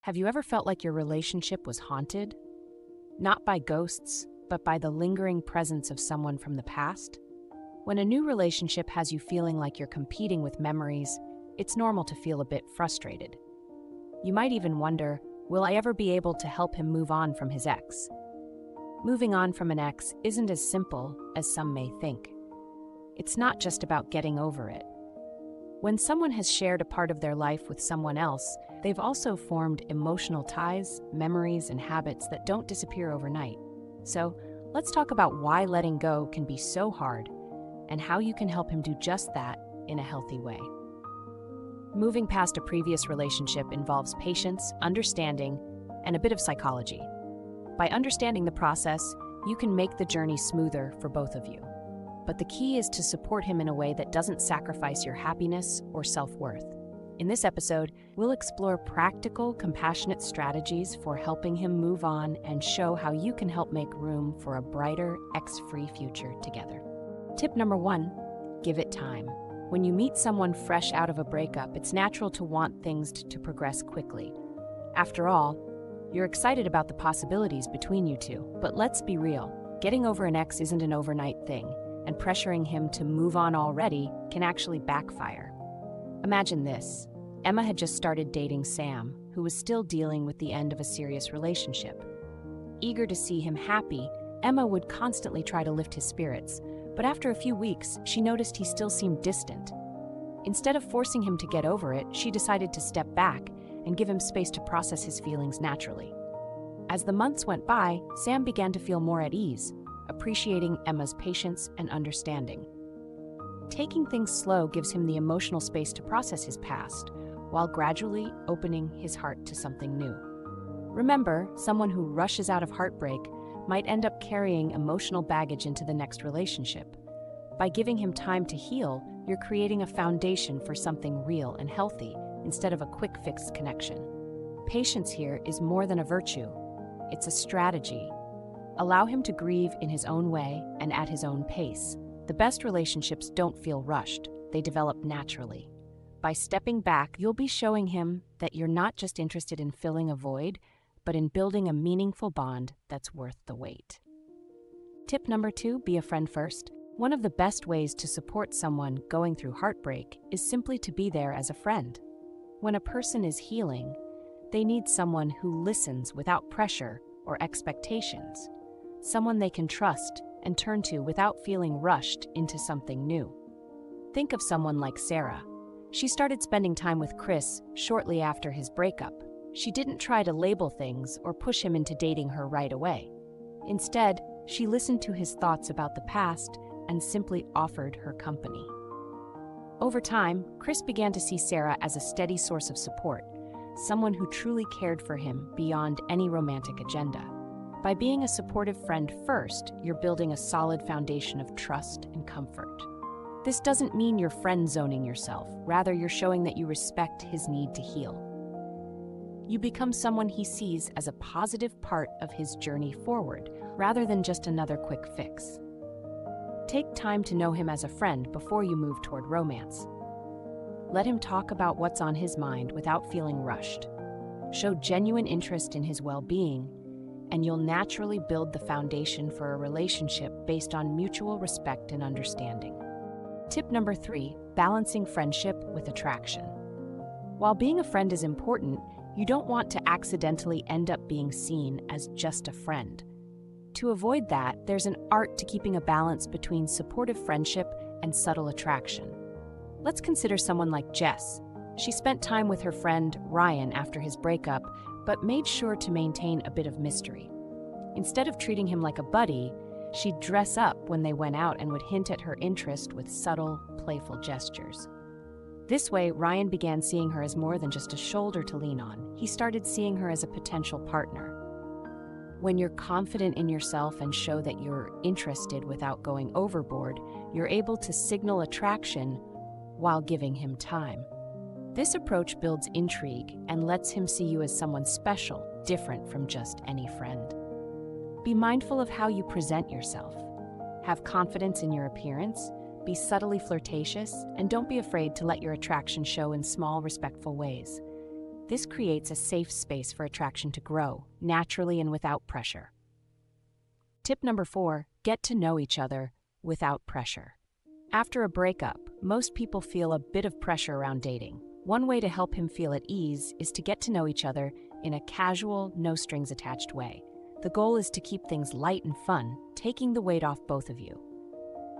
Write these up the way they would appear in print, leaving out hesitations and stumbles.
Have you ever felt like your relationship was haunted? Not by ghosts, but by the lingering presence of someone from the past? When a new relationship has you feeling like you're competing with memories, it's normal to feel a bit frustrated. You might even wonder, will I ever be able to help him move on from his ex? Moving on from an ex isn't as simple as some may think. It's not just about getting over it. When someone has shared a part of their life with someone else, they've also formed emotional ties, memories, and habits that don't disappear overnight. So, let's talk about why letting go can be so hard and how you can help him do just that in a healthy way. Moving past a previous relationship involves patience, understanding, and a bit of psychology. By understanding the process, you can make the journey smoother for both of you. But the key is to support him in a way that doesn't sacrifice your happiness or self-worth. In this episode, we'll explore practical, compassionate strategies for helping him move on and show how you can help make room for a brighter, ex-free future together. Tip number 1, give it time. When you meet someone fresh out of a breakup, it's natural to want things to progress quickly. After all, you're excited about the possibilities between you two. But let's be real, getting over an ex isn't an overnight thing, and pressuring him to move on already can actually backfire. Imagine this. Emma had just started dating Sam, who was still dealing with the end of a serious relationship. Eager to see him happy, Emma would constantly try to lift his spirits, but after a few weeks, she noticed he still seemed distant. Instead of forcing him to get over it, she decided to step back and give him space to process his feelings naturally. As the months went by, Sam began to feel more at ease, appreciating Emma's patience and understanding. Taking things slow gives him the emotional space to process his past, while gradually opening his heart to something new. Remember, someone who rushes out of heartbreak might end up carrying emotional baggage into the next relationship. By giving him time to heal, you're creating a foundation for something real and healthy instead of a quick-fix connection. Patience here is more than a virtue. It's a strategy. Allow him to grieve in his own way and at his own pace. The best relationships don't feel rushed, they develop naturally. By stepping back, you'll be showing him that you're not just interested in filling a void, but in building a meaningful bond that's worth the wait. Tip number 2, be a friend first. One of the best ways to support someone going through heartbreak is simply to be there as a friend. When a person is healing, they need someone who listens without pressure or expectations. Someone they can trust and turn to without feeling rushed into something new. Think of someone like Sarah. She started spending time with Chris shortly after his breakup. She didn't try to label things or push him into dating her right away. Instead, she listened to his thoughts about the past and simply offered her company. Over time, Chris began to see Sarah as a steady source of support, someone who truly cared for him beyond any romantic agenda. By being a supportive friend first, you're building a solid foundation of trust and comfort. This doesn't mean you're friend-zoning yourself. Rather, you're showing that you respect his need to heal. You become someone he sees as a positive part of his journey forward, rather than just another quick fix. Take time to know him as a friend before you move toward romance. Let him talk about what's on his mind without feeling rushed. Show genuine interest in his well-being, and you'll naturally build the foundation for a relationship based on mutual respect and understanding. Tip number 3, balancing friendship with attraction. While being a friend is important, you don't want to accidentally end up being seen as just a friend. To avoid that, there's an art to keeping a balance between supportive friendship and subtle attraction. Let's consider someone like Jess. She spent time with her friend Ryan after his breakup, but made sure to maintain a bit of mystery. Instead of treating him like a buddy, she'd dress up when they went out and would hint at her interest with subtle, playful gestures. This way, Ryan began seeing her as more than just a shoulder to lean on. He started seeing her as a potential partner. When you're confident in yourself and show that you're interested without going overboard, you're able to signal attraction while giving him time. This approach builds intrigue and lets him see you as someone special, different from just any friend. Be mindful of how you present yourself. Have confidence in your appearance, be subtly flirtatious, and don't be afraid to let your attraction show in small, respectful ways. This creates a safe space for attraction to grow, naturally and without pressure. Tip number 4, get to know each other without pressure. After a breakup, most people feel a bit of pressure around dating. One way to help him feel at ease is to get to know each other in a casual, no-strings-attached way. The goal is to keep things light and fun, taking the weight off both of you.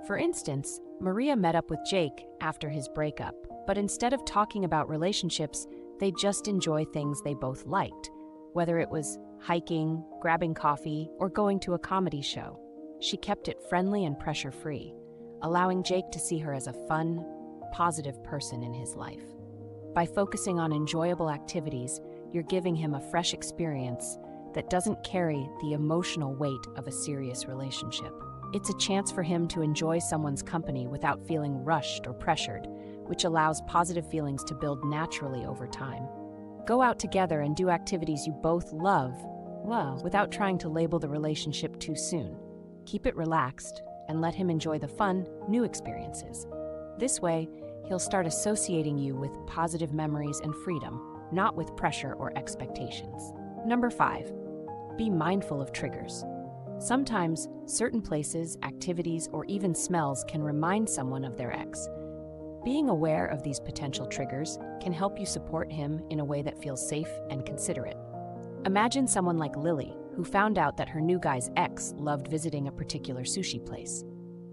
For instance, Maria met up with Jake after his breakup, but instead of talking about relationships, they just enjoy things they both liked, whether it was hiking, grabbing coffee, or going to a comedy show. She kept it friendly and pressure-free, allowing Jake to see her as a fun, positive person in his life. By focusing on enjoyable activities, you're giving him a fresh experience that doesn't carry the emotional weight of a serious relationship. It's a chance for him to enjoy someone's company without feeling rushed or pressured, which allows positive feelings to build naturally over time. Go out together and do activities you both love, without trying to label the relationship too soon. Keep it relaxed and let him enjoy the fun, new experiences. This way, he'll start associating you with positive memories and freedom, not with pressure or expectations. Number 5, be mindful of triggers. Sometimes, certain places, activities, or even smells can remind someone of their ex. Being aware of these potential triggers can help you support him in a way that feels safe and considerate. Imagine someone like Lily, who found out that her new guy's ex loved visiting a particular sushi place.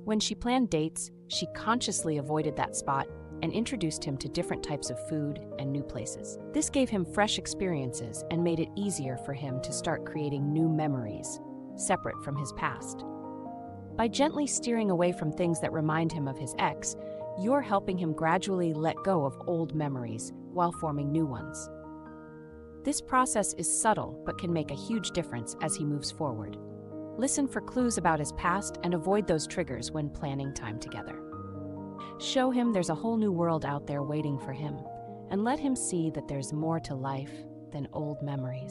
When she planned dates, she consciously avoided that spot and introduced him to different types of food and new places. This gave him fresh experiences and made it easier for him to start creating new memories, separate from his past. By gently steering away from things that remind him of his ex, you're helping him gradually let go of old memories while forming new ones. This process is subtle but can make a huge difference as he moves forward. Listen for clues about his past and avoid those triggers when planning time together. Show him there's a whole new world out there waiting for him, and let him see that there's more to life than old memories.